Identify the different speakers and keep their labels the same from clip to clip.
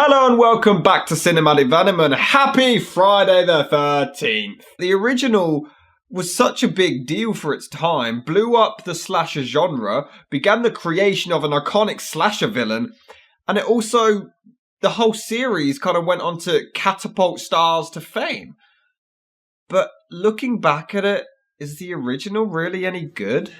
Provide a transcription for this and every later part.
Speaker 1: Hello and welcome back to Cinematic Venom and happy Friday the 13th. The original was such a big deal for its time, blew up the slasher genre, began the creation of an iconic slasher villain, and it also, the whole series kind of went on to catapult stars to fame. But looking back at it, is the original really any good?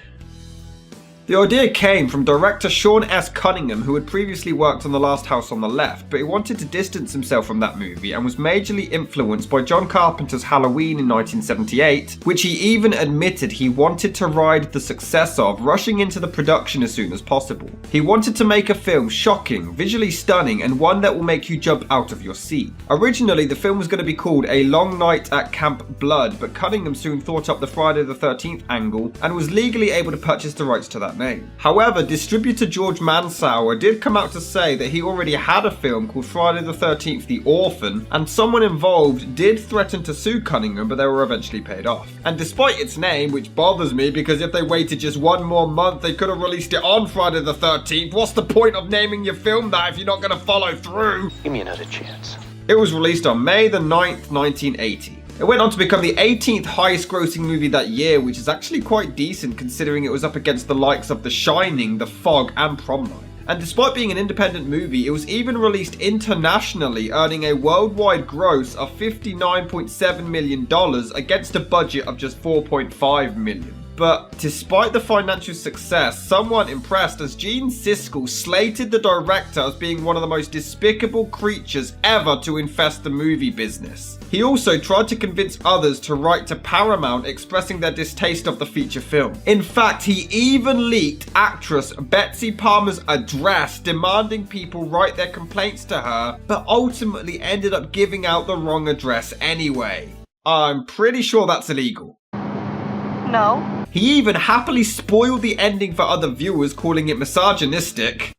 Speaker 1: The idea came from director Sean S. Cunningham, who had previously worked on The Last House on the Left, but he wanted to distance himself from that movie and was majorly influenced by John Carpenter's Halloween in 1978, which he even admitted he wanted to ride the success of, rushing into the production as soon as possible. He wanted to make a film shocking, visually stunning, and one that will make you jump out of your seat. Originally, the film was going to be called A Long Night at Camp Blood, but Cunningham soon thought up the Friday the 13th angle and was legally able to purchase the rights to that name. However, distributor George Mansauer did come out to say that he already had a film called Friday the 13th The Orphan, and someone involved did threaten to sue Cunningham, but they were eventually paid off. And despite its name, which bothers me because if they waited just one more month they could have released it on Friday the 13th, what's the point of naming your film that if you're not going to follow through?
Speaker 2: Give me another chance.
Speaker 1: It was released on May the 9th, 1980. It went on to become the 18th highest grossing movie that year, which is actually quite decent considering it was up against the likes of The Shining, The Fog, and Prom Night. And despite being an independent movie, it was even released internationally, earning a worldwide gross of $59.7 million against a budget of just $4.5 million. But despite the financial success, someone impressed as Gene Siskel slated the director as being one of the most despicable creatures ever to infest the movie business. He also tried to convince others to write to Paramount expressing their distaste of the feature film. In fact, he even leaked actress Betsy Palmer's address, demanding people write their complaints to her, but ultimately ended up giving out the wrong address anyway. I'm pretty sure that's illegal.
Speaker 3: No.
Speaker 1: He even happily spoiled the ending for other viewers, calling it misogynistic.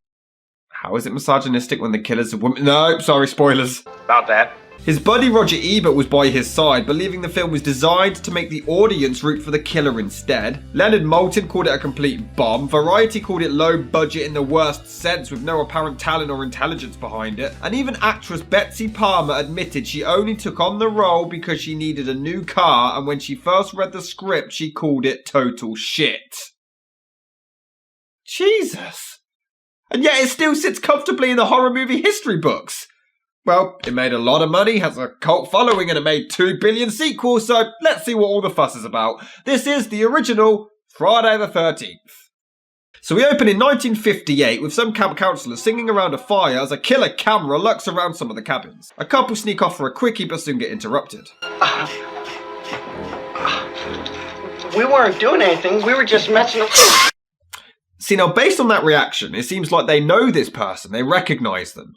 Speaker 1: How is it misogynistic when the killer's a woman? No, sorry, spoilers.
Speaker 2: About that.
Speaker 1: His buddy Roger Ebert was by his side, believing the film was designed to make the audience root for the killer instead. Leonard Maltin called it a complete bomb. Variety called it low budget in the worst sense, with no apparent talent or intelligence behind it. And even actress Betsy Palmer admitted she only took on the role because she needed a new car, and when she first read the script, she called it total shit. Jesus. And yet it still sits comfortably in the horror movie history books. Well, it made a lot of money, has a cult following, and it made 2 billion sequels, so let's see what all the fuss is about. This is the original Friday the 13th. So we open in 1958 with some camp counselors singing around a fire as a killer camera lurks around some of the cabins. A couple sneak off for a quickie but soon get interrupted.
Speaker 4: We weren't doing anything, we were just messing up.
Speaker 1: See, now based on that reaction, it seems like they know this person, they recognise them.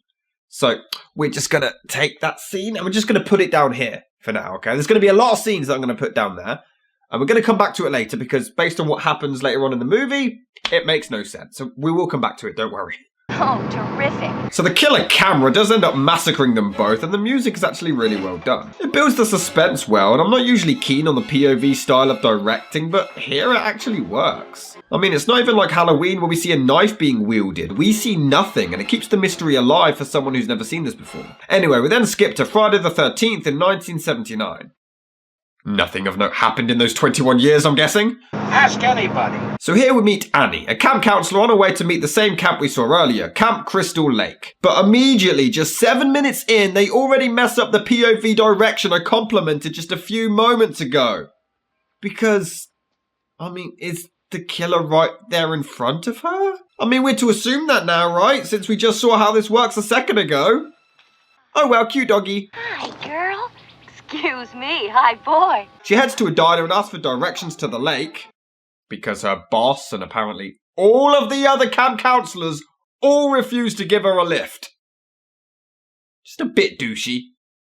Speaker 1: So we're just going to take that scene and we're just going to put it down here for now, okay? There's going to be a lot of scenes that I'm going to put down there. And we're going to come back to it later because based on what happens later on in the movie, it makes no sense. So we will come back to it, don't worry.
Speaker 3: Oh, terrific.
Speaker 1: So the killer camera does end up massacring them both, and the music is actually really well done. It builds the suspense well, and I'm not usually keen on the POV style of directing, but here it actually works. I mean, it's not even like Halloween where we see a knife being wielded. We see nothing, and it keeps the mystery alive for someone who's never seen this before. Anyway, we then skip to Friday the 13th in 1979. Nothing of note happened in those 21 years, I'm guessing.
Speaker 2: Ask anybody.
Speaker 1: So here we meet Annie, a camp counselor on her way to meet the same camp we saw earlier, Camp Crystal Lake. But immediately, just 7 minutes in, they already mess up the POV direction I complimented just a few moments ago. Because, I mean, is the killer right there in front of her? I mean, we're to assume that now, right? Since we just saw how this works a second ago. Oh well, cute doggy.
Speaker 3: Hi, girl. Excuse me. Hi, boy.
Speaker 1: She heads to a diner and asks for directions to the lake. Because her boss and apparently all of the other camp counselors all refuse to give her a lift. Just a bit douchey.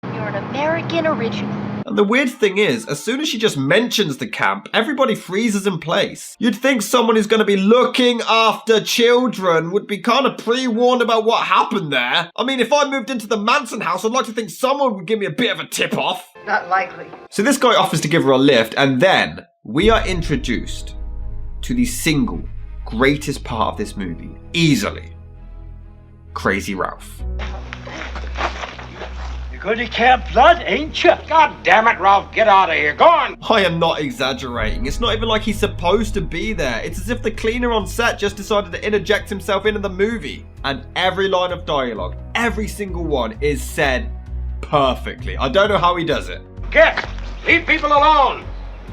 Speaker 3: You're an American original.
Speaker 1: And the weird thing is, as soon as she just mentions the camp, everybody freezes in place. You'd think someone who's going to be looking after children would be kind of pre-warned about what happened there. I mean, if I moved into the Manson house, I'd like to think someone would give me a bit of a tip-off.
Speaker 4: Not likely.
Speaker 1: So this guy offers to give her a lift, and then we are introduced to the single greatest part of this movie, easily. Crazy Ralph.
Speaker 2: Good at Camp Blood, ain't you?
Speaker 5: God damn it, Ralph, get out of here. Go on.
Speaker 1: I am not exaggerating. It's not even like he's supposed to be there. It's as if the cleaner on set just decided to interject himself into the movie. And every line of dialogue, every single one, is said perfectly. I don't know how he does it.
Speaker 5: Get! Leave people alone!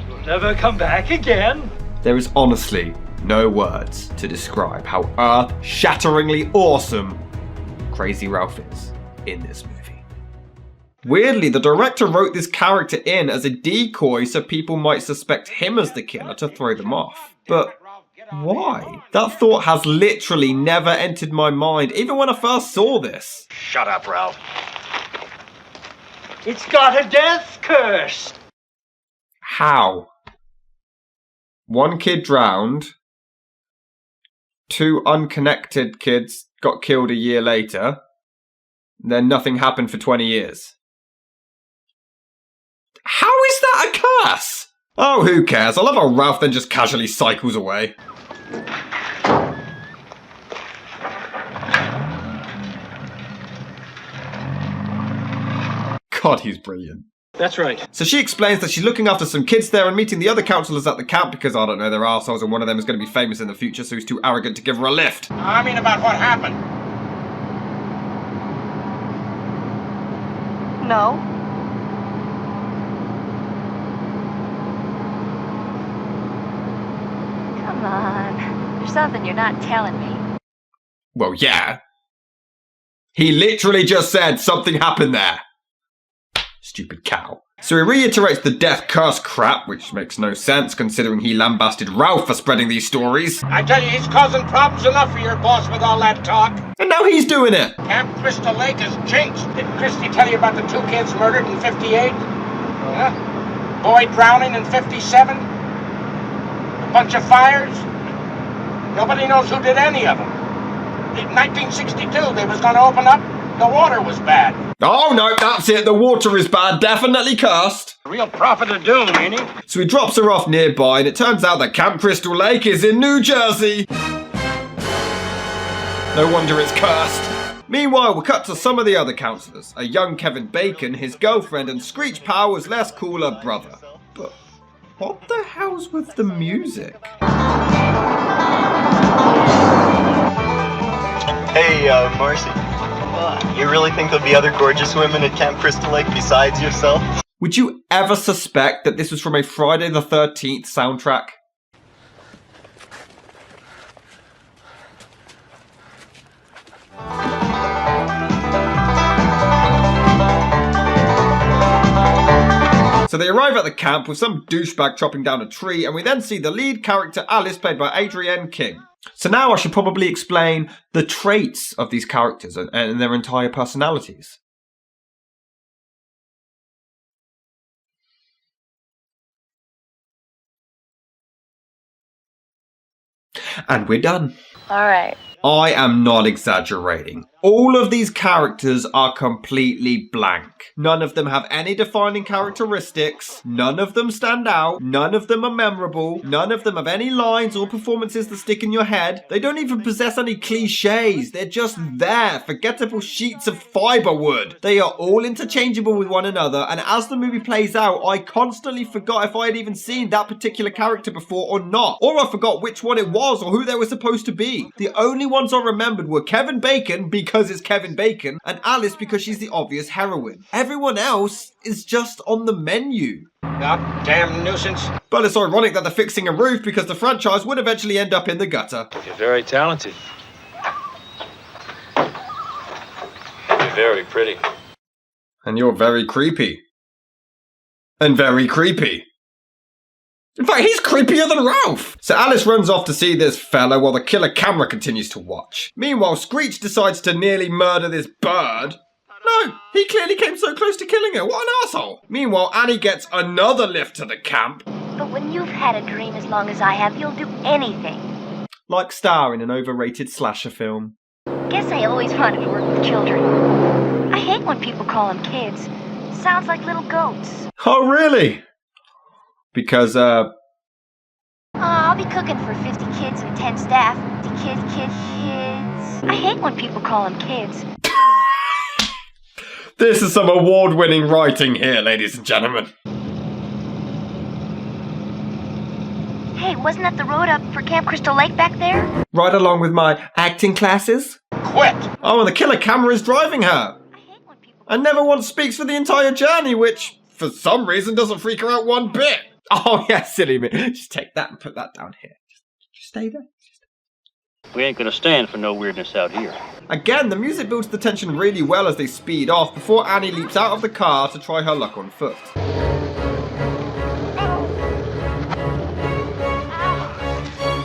Speaker 2: You'll never come back again.
Speaker 1: There is honestly no words to describe how earth-shatteringly awesome Crazy Ralph is in this movie. Weirdly, the director wrote this character in as a decoy so people might suspect him as the killer to throw them off. But why? That thought has literally never entered my mind, even when I first saw this.
Speaker 5: Shut up, Ralph.
Speaker 2: It's got a death curse.
Speaker 1: How? One kid drowned. 2 unconnected kids got killed a year later. Then nothing happened for 20 years. How is that a curse? Oh, who cares? I love how Ralph then just casually cycles away. God, he's brilliant.
Speaker 2: That's right.
Speaker 1: So she explains that she's looking after some kids there and meeting the other counselors at the camp because, I don't know, they're arseholes and one of them is going to be famous in the future, so he's too arrogant to give her a lift.
Speaker 5: I mean about what happened.
Speaker 3: No. Come on. There's something you're not telling me.
Speaker 1: Well, yeah. He literally just said something happened there. Stupid cow. So he reiterates the death curse crap, which makes no sense considering he lambasted Ralph for spreading these stories.
Speaker 5: I tell you, he's causing problems enough for your boss with all that talk.
Speaker 1: And now he's doing it.
Speaker 5: Camp Crystal Lake is jinxed. Did Christy tell you about the 2 kids murdered in 58? Huh? Boy drowning in 57? A bunch of fires? Nobody knows who did any of them. In 1962, they was going to open up. The water was bad.
Speaker 1: Oh no, that's it. The water is bad. Definitely cursed.
Speaker 5: Real prophet of doom, ain't he?
Speaker 1: So he drops her off nearby, and it turns out that Camp Crystal Lake is in New Jersey. No wonder it's cursed. Meanwhile, we cut to some of the other counselors. A young Kevin Bacon, his girlfriend, and Screech Powers' less cooler brother. But what the hell's with the music?
Speaker 6: Hey, Marcy. You really think there'll be other gorgeous women at Camp Crystal Lake besides yourself?
Speaker 1: Would you ever suspect that this was from a Friday the 13th soundtrack? So they arrive at the camp with some douchebag chopping down a tree, and we then see the lead character Alice, played by Adrienne King. So now I should probably explain the traits of these characters and their entire personalities. And we're done.
Speaker 3: All right.
Speaker 1: I am not exaggerating. All of these characters are completely blank. None of them have any defining characteristics. None of them stand out. None of them are memorable. None of them have any lines or performances that stick in your head. They don't even possess any cliches. They're just there, forgettable sheets of fiber wood. They are all interchangeable with one another, and as the movie plays out, I constantly forgot if I had even seen that particular character before or not. Or I forgot which one it was or who they were supposed to be. The only ones I remembered were Kevin Bacon, because it's Kevin Bacon, and Alice because she's the obvious heroine. Everyone else is just on the menu.
Speaker 5: Goddamn nuisance.
Speaker 1: But it's ironic that they're fixing a roof because the franchise would eventually end up in the gutter.
Speaker 2: You're very talented.
Speaker 6: You're very pretty.
Speaker 1: And you're very creepy. And very creepy. In fact, he's creepier than Ralph! So Alice runs off to see this fella while the killer camera continues to watch. Meanwhile, Screech decides to nearly murder this bird. No, he clearly came so close to killing her. What an asshole! Meanwhile, Annie gets another lift to the camp.
Speaker 3: But when you've had a dream as long as I have, you'll do anything.
Speaker 1: Like star in an overrated slasher film.
Speaker 3: Guess I always wanted to work with children. I hate when people call them kids. Sounds like little goats.
Speaker 1: Oh, really? Because,
Speaker 3: I'll be cooking for 50 kids and 10 staff. Kids. I hate when people call them kids.
Speaker 1: This is some award-winning writing here, ladies and gentlemen.
Speaker 3: Hey, wasn't that the road up for Camp Crystal Lake back there?
Speaker 1: Right along with my acting classes.
Speaker 5: Quit!
Speaker 1: Oh, and the killer camera is driving her.
Speaker 3: I hate when people...
Speaker 1: And never once speaks for the entire journey, which, for some reason, doesn't freak her out one bit. Oh, yeah, silly me. Just take that and put that down here. Just stay there.
Speaker 7: We ain't gonna stand for no weirdness out here.
Speaker 1: Again, the music builds the tension really well as they speed off before Annie leaps out of the car to try her luck on foot.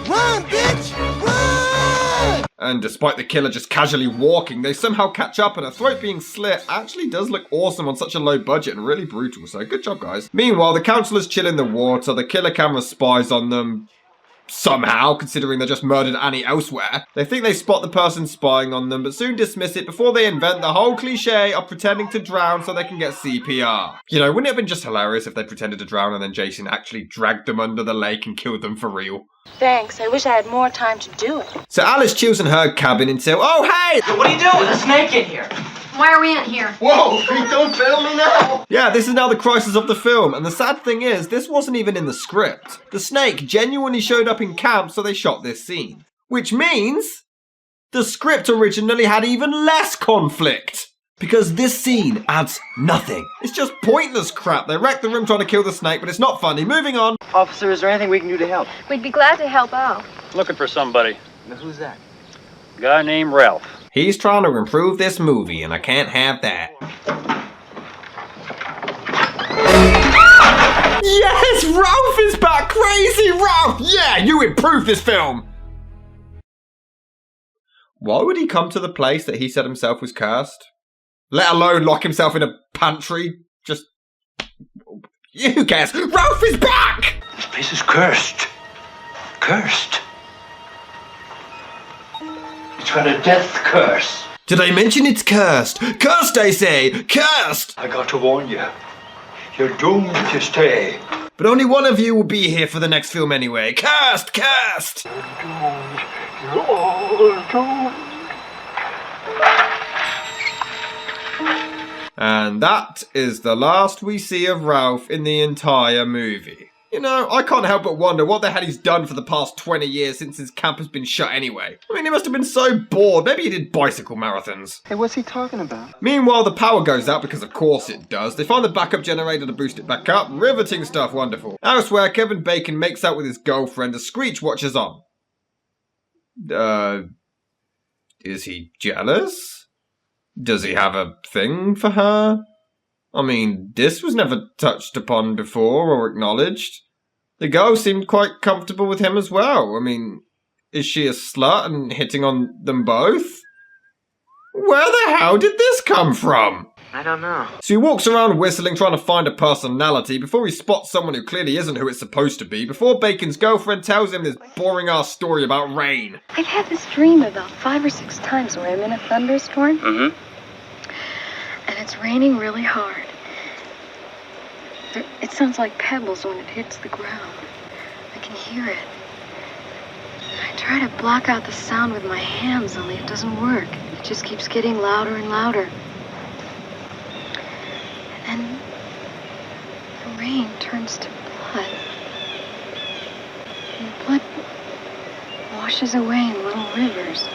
Speaker 8: Run, bitch! Run!
Speaker 1: And despite the killer just casually walking, they somehow catch up, and her throat being slit actually does look awesome on such a low budget and really brutal, so good job, guys. Meanwhile, the councillors chill in the water, the killer camera spies on them. Somehow, considering they just murdered Annie elsewhere. They think they spot the person spying on them, but soon dismiss it before they invent the whole cliche of pretending to drown so they can get CPR. You know, wouldn't it have been just hilarious if they pretended to drown and then Jason actually dragged them under the lake and killed them for real?
Speaker 9: Thanks. I wish I had more time to do it.
Speaker 1: So Alice chills in her cabin until, oh hey!
Speaker 4: What are you doing? There's a snake in here.
Speaker 9: Why are we in here?
Speaker 4: Whoa, don't film me now.
Speaker 1: Yeah, this is now the crisis of the film, and the sad thing is, this wasn't even in the script. The snake genuinely showed up in camp, so they shot this scene. Which means, the script originally had even less conflict. Because this scene adds nothing. It's just pointless crap. They wreck the room trying to kill the snake, but it's not funny. Moving on.
Speaker 4: Officer, is there anything we can do to help?
Speaker 9: We'd be glad to help out.
Speaker 7: Looking for somebody.
Speaker 4: Now, who's that?
Speaker 7: Guy named Ralph.
Speaker 1: He's trying to improve this movie, and I can't have that. Yes, Ralph is back! Crazy Ralph! Yeah, you improved this film! Why would he come to the place that he said himself was cursed? Let alone lock himself in a pantry? Just... Who cares? Ralph is back!
Speaker 2: This place is cursed. Cursed. It's got a death curse.
Speaker 1: Did I mention it's cursed? Cursed, I say! Cursed!
Speaker 2: I got to warn you. You're doomed to stay.
Speaker 1: But only one of you will be here for the next film anyway. Cursed! Cursed!
Speaker 2: You're all doomed.
Speaker 1: And that is the last we see of Ralph in the entire movie. You know, I can't help but wonder what the hell he's done for the past 20 years since his camp has been shut anyway. I mean, he must have been so bored. Maybe he did bicycle marathons.
Speaker 4: Hey, what's he talking about?
Speaker 1: Meanwhile, the power goes out because of course it does. They find the backup generator to boost it back up. Riveting stuff, wonderful. Elsewhere, Kevin Bacon makes out with his girlfriend as Screech watches on. Is he jealous? Does he have a thing for her? I mean, this was never touched upon before or acknowledged. The girl seemed quite comfortable with him as well. I mean, is she a slut and hitting on them both? Where the hell did this come from?
Speaker 4: I don't know.
Speaker 1: So he walks around whistling, trying to find a personality before he spots someone who clearly isn't who it's supposed to be, before Bacon's girlfriend tells him this boring-ass story about rain.
Speaker 9: I've had this dream about 5 or 6 times where I'm in a thunderstorm.
Speaker 7: Mm-hmm.
Speaker 9: And it's raining really hard. It sounds like pebbles when it hits the ground. I can hear it. I try to block out the sound with my hands, only it doesn't work. It just keeps getting louder and louder. And then the rain turns to blood. And the blood washes away in little rivers.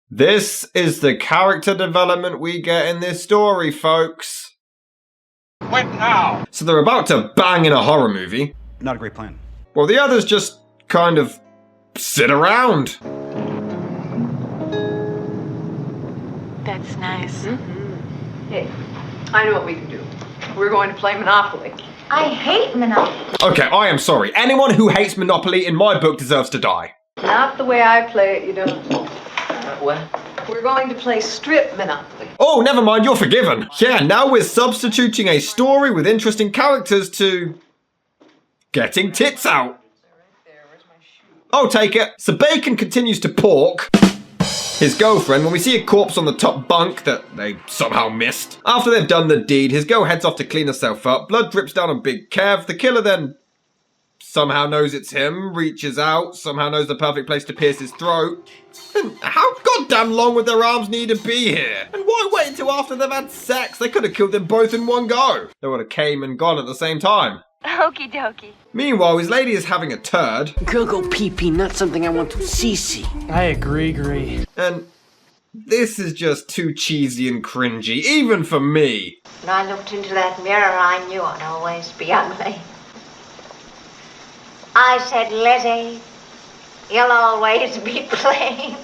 Speaker 1: This is the character development we get in this story, folks.
Speaker 5: Quit now!
Speaker 1: So they're about to bang in a horror movie.
Speaker 8: Not a great plan.
Speaker 1: Well, the others just kind of sit around.
Speaker 10: That's nice. Hey, I know what we can do. We're going to play Monopoly.
Speaker 3: I hate Monopoly.
Speaker 1: Okay, I am sorry. Anyone who hates Monopoly in my book deserves to die.
Speaker 10: Not the way I play it, you don't. What? We're going to play strip Monopoly.
Speaker 1: Oh, never mind, you're forgiven. Yeah, now we're substituting a story with interesting characters to getting tits out. I'll take it. So Bacon continues to pork his girlfriend when we see a corpse on the top bunk that they somehow missed. After they've done the deed, his girl heads off to clean herself up. Blood drips down on Big Kev. The killer then somehow knows it's him, reaches out, somehow knows the perfect place to pierce his throat. And how goddamn long would their arms need to be here? And why wait until after they've had sex? They could have killed them both in one go. They would have came and gone at the same time.
Speaker 3: Okie dokie.
Speaker 1: Meanwhile, his lady is having a turd.
Speaker 4: Girl go pee-pee, not something I want to see.
Speaker 11: I agree.
Speaker 1: And this is just too cheesy and cringy, even for me.
Speaker 12: When I looked into that mirror, I knew I'd always be ugly. I said, Lizzie, you'll always be plain.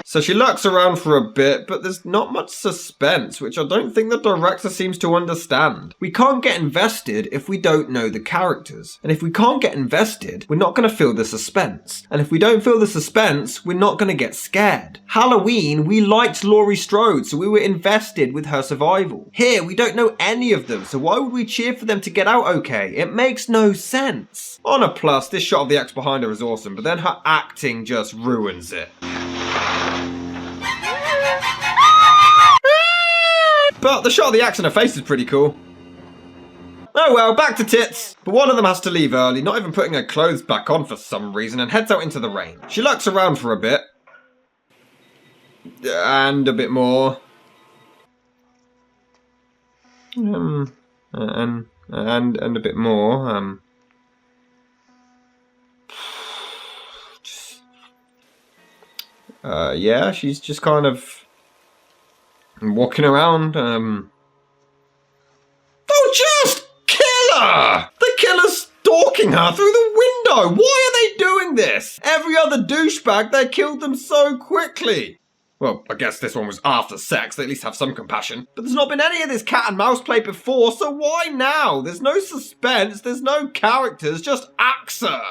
Speaker 1: So she lurks around for a bit, but there's not much suspense, which I don't think the director seems to understand. We can't get invested if we don't know the characters. And if we can't get invested, we're not going to feel the suspense. And if we don't feel the suspense, we're not going to get scared. Halloween, we liked Laurie Strode, so we were invested with her survival. Here, we don't know any of them, so why would we cheer for them to get out okay? It makes no sense. On a plus, this shot of the ex behind her is awesome, but then her acting just ruins it. But the shot of the axe in her face is pretty cool. Oh well, back to tits. But one of them has to leave early, not even putting her clothes back on for some reason, and heads out into the rain. She lurks around for a bit. And a bit more. And a bit more. Yeah, she's just kind of walking around. Oh, just kill her! The killer's stalking her through the window. Why are they doing this? Every other douchebag, they killed them so quickly. Well, I guess this one was after sex. They at least have some compassion. But there's not been any of this cat and mouse play before, so why now? There's no suspense, there's no characters, just axe her.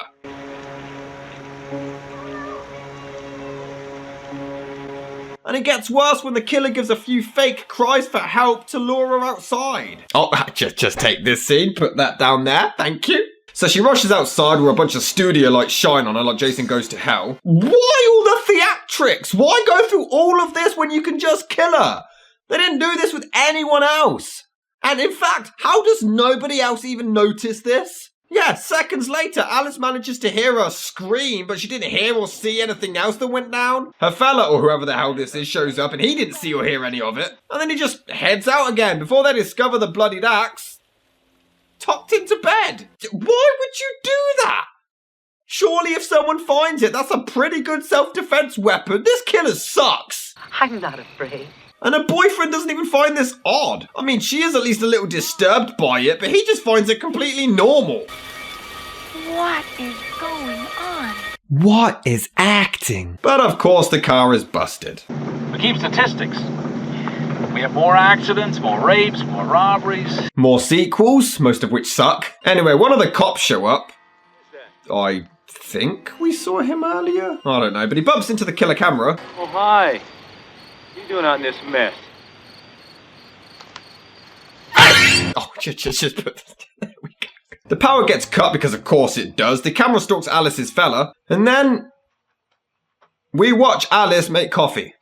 Speaker 1: And it gets worse when the killer gives a few fake cries for help to lure her outside. Oh, just take this scene, put that down there, thank you. So she rushes outside where a bunch of studio lights shine on her like Jason Goes to Hell. Why all the theatrics? Why go through all of this when you can just kill her? They didn't do this with anyone else. And in fact, how does nobody else even notice this? Yeah, seconds later, Alice manages to hear her scream, but she didn't hear or see anything else that went down. Her fella, or whoever the hell this is, shows up and he didn't see or hear any of it. And then he just heads out again before they discover the bloodied axe. Tucked into bed. Why would you do that? Surely if someone finds it, that's a pretty good self-defense weapon. This killer sucks.
Speaker 4: I'm not afraid.
Speaker 1: And her boyfriend doesn't even find this odd. I mean, she is at least a little disturbed by it, but he just finds it completely normal.
Speaker 3: What is going on?
Speaker 1: What is acting? But of course the car is busted.
Speaker 13: We keep statistics. We have more accidents, more rapes, more robberies.
Speaker 1: More sequels, most of which suck. Anyway, one of the cops show up. I think we saw him earlier? I don't know, but he bumps into the killer camera.
Speaker 13: Oh, hi. What are you doing out in this mess?
Speaker 1: Oh, just put... There we go. The power gets cut because of course it does. The camera stalks Alice's fella. And then... we watch Alice make coffee.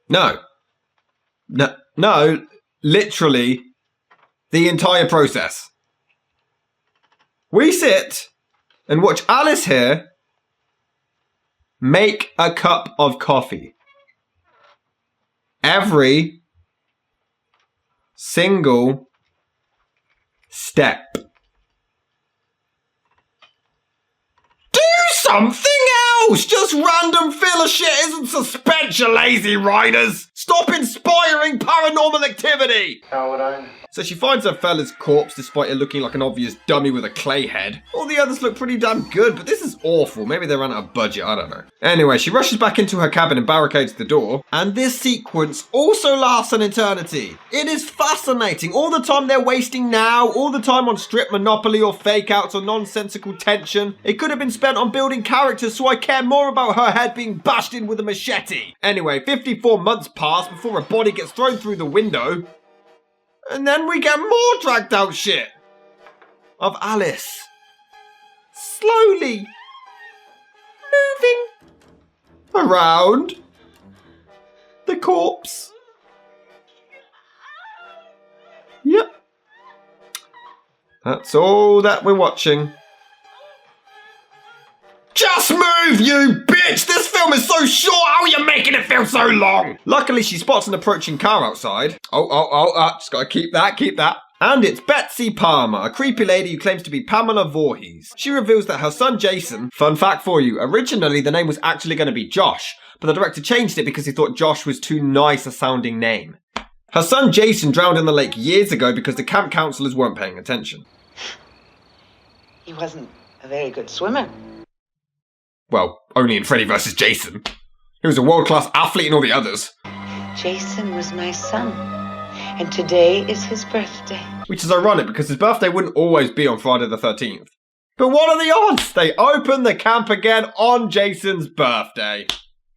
Speaker 1: No, literally the entire process. We sit and watch Alice here make a cup of coffee. Every single step. Do something else! Just random filler shit isn't suspense, you lazy writers! Stop inspiring paranormal activity!
Speaker 2: How would I know?
Speaker 1: So she finds her fella's corpse despite it looking like an obvious dummy with a clay head. All the others look pretty damn good, but this is awful. Maybe they ran out of budget, I don't know. Anyway, she rushes back into her cabin and barricades the door. And this sequence also lasts an eternity. It is fascinating. All the time they're wasting now, all the time on strip monopoly or fake outs or nonsensical tension. It could have been spent on building characters so I care more about her head being bashed in with a machete. Anyway, 54 months pass before a body gets thrown through the window. And then we get more dragged out shit of Alice slowly moving around the corpse. Yep. That's all that we're watching. Just move, you bitch! This film is so short, how are you making it feel so long? Luckily, she spots an approaching car outside. Just gotta keep that. And it's Betsy Palmer, a creepy lady who claims to be Pamela Voorhees. She reveals that her son Jason, fun fact for you, originally the name was actually going to be Josh, but the director changed it because he thought Josh was too nice a sounding name. Her son Jason drowned in the lake years ago because the camp counselors weren't paying attention.
Speaker 11: He wasn't a very good swimmer.
Speaker 1: Well, only in Freddy vs. Jason. He was a world-class athlete in all the others.
Speaker 11: Jason was my son, and today is his birthday.
Speaker 1: Which is ironic because his birthday wouldn't always be on Friday the 13th. But what are the odds? They open the camp again on Jason's birthday.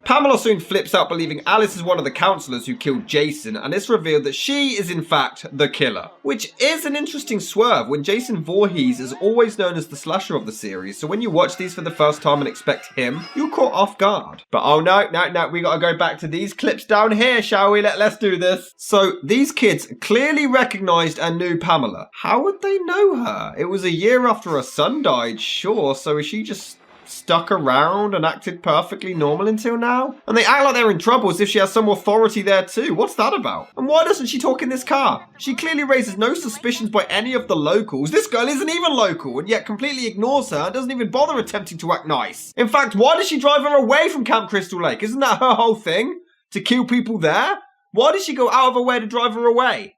Speaker 1: Pamela soon flips out believing Alice is one of the counselors who killed Jason, and it's revealed that she is in fact the killer. Which is an interesting swerve when Jason Voorhees is always known as the slasher of the series, so when you watch these for the first time and expect him, you're caught off guard. But oh no, we gotta go back to these clips down here, shall we? Let's do this. So these kids clearly recognized and knew Pamela. How would they know her? It was a year after her son died, sure, so is she just stuck around and acted perfectly normal until now? And they act like they're in trouble as if she has some authority there too. What's that about? And why doesn't she talk in this car? She clearly raises no suspicions by any of the locals. This girl isn't even local and yet completely ignores her and doesn't even bother attempting to act nice. In fact, why does she drive her away from Camp Crystal Lake? Isn't that her whole thing? To kill people there? Why does she go out of her way to drive her away?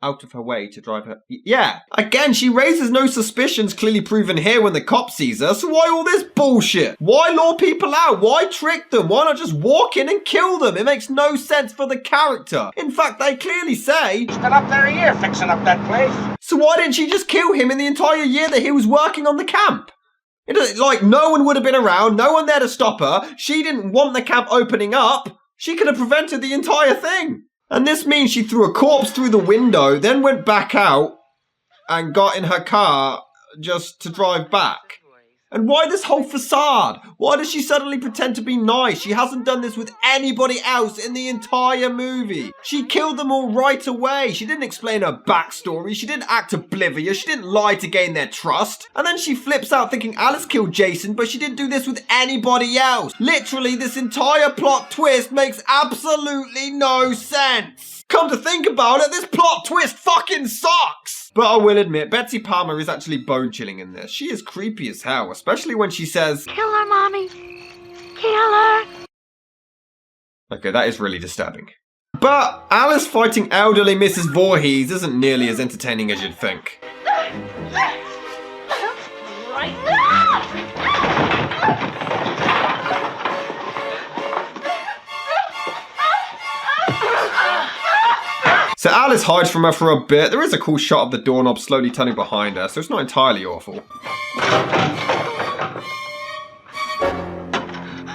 Speaker 1: Out of her way to drive her... Yeah. Again, she raises no suspicions, clearly proven here when the cop sees her, so why all this bullshit? Why lure people out? Why trick them? Why not just walk in and kill them? It makes no sense for the character. In fact, they clearly say...
Speaker 5: He's been up there a year fixing up that place.
Speaker 1: So why didn't she just kill him in the entire year that he was working on the camp? Like, no one would have been around, no one there to stop her. She didn't want the camp opening up. She could have prevented the entire thing. And this means she threw a corpse through the window, then went back out and got in her car just to drive back. And why this whole facade? Why does she suddenly pretend to be nice? She hasn't done this with anybody else in the entire movie. She killed them all right away. She didn't explain her backstory. She didn't act oblivious. She didn't lie to gain their trust. And then she flips out thinking Alice killed Jason, but she didn't do this with anybody else. Literally, this entire plot twist makes absolutely no sense. Come to think about it, this plot twist fucking sucks! But I will admit, Betsy Palmer is actually bone-chilling in this. She is creepy as hell, especially when she says,
Speaker 3: Kill her, Mommy. Kill her.
Speaker 1: Okay, that is really disturbing. But Alice fighting elderly Mrs. Voorhees isn't nearly as entertaining as you'd think. So Alice hides from her for a bit. There is a cool shot of the doorknob slowly turning behind her, so it's not entirely awful.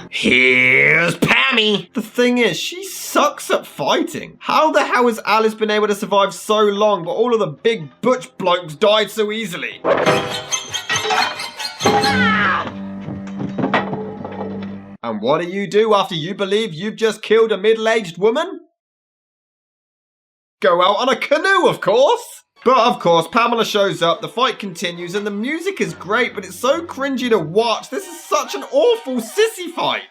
Speaker 1: Here's Pammy! The thing is, she sucks at fighting. How the hell has Alice been able to survive so long, but all of the big butch blokes died so easily? And what do after you believe you've just killed a middle-aged woman? Go out on a canoe, of course! But of course, Pamela shows up, the fight continues, and the music is great, but it's so cringy to watch. This is such an awful sissy fight.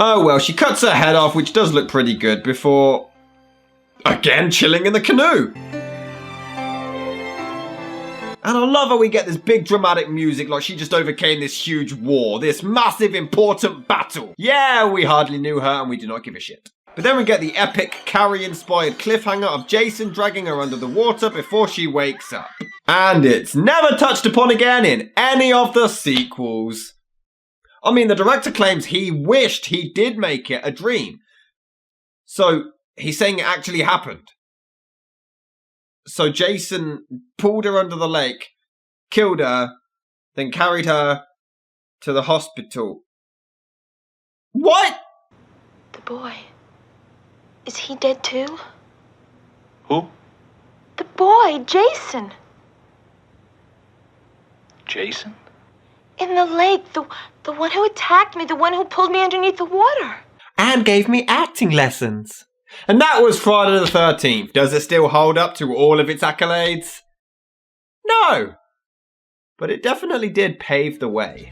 Speaker 1: Oh well, she cuts her head off, which does look pretty good, before, again, chilling in the canoe. And I love how we get this big dramatic music like she just overcame this huge war, this massive important battle. Yeah, we hardly knew her and we do not give a shit. But then we get the epic Carrie-inspired cliffhanger of Jason dragging her under the water before she wakes up. And it's never touched upon again in any of the sequels. I mean, the director claims he wished he did make it a dream. So, he's saying it actually happened. So Jason pulled her under the lake, killed her, then carried her to the hospital. What?
Speaker 9: The boy. Is he dead too?
Speaker 13: Who?
Speaker 3: boy, Jason.
Speaker 13: Jason?
Speaker 3: In the lake, the one who attacked me, the one who pulled me underneath the water.
Speaker 1: And gave me acting lessons. And that was Friday the 13th. Does it still hold up to all of its accolades? No. But it definitely did pave the way.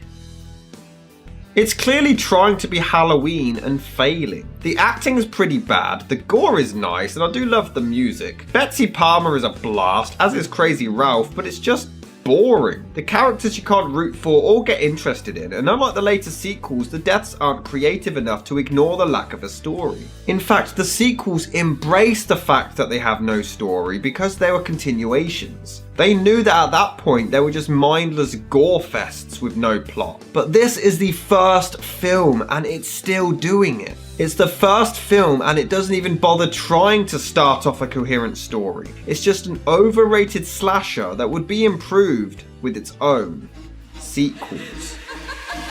Speaker 1: It's clearly trying to be Halloween and failing. The acting is pretty bad, the gore is nice, and I do love the music. Betsy Palmer is a blast, as is Crazy Ralph, but it's just boring. The characters you can't root for or get interested in, and unlike the later sequels, the deaths aren't creative enough to ignore the lack of a story. In fact, the sequels embrace the fact that they have no story because they were continuations. They knew that at that point they were just mindless gore fests with no plot. But this is the first film and it's still doing it. It's the first film and it doesn't even bother trying to start off a coherent story. It's just an overrated slasher that would be improved with its own sequels.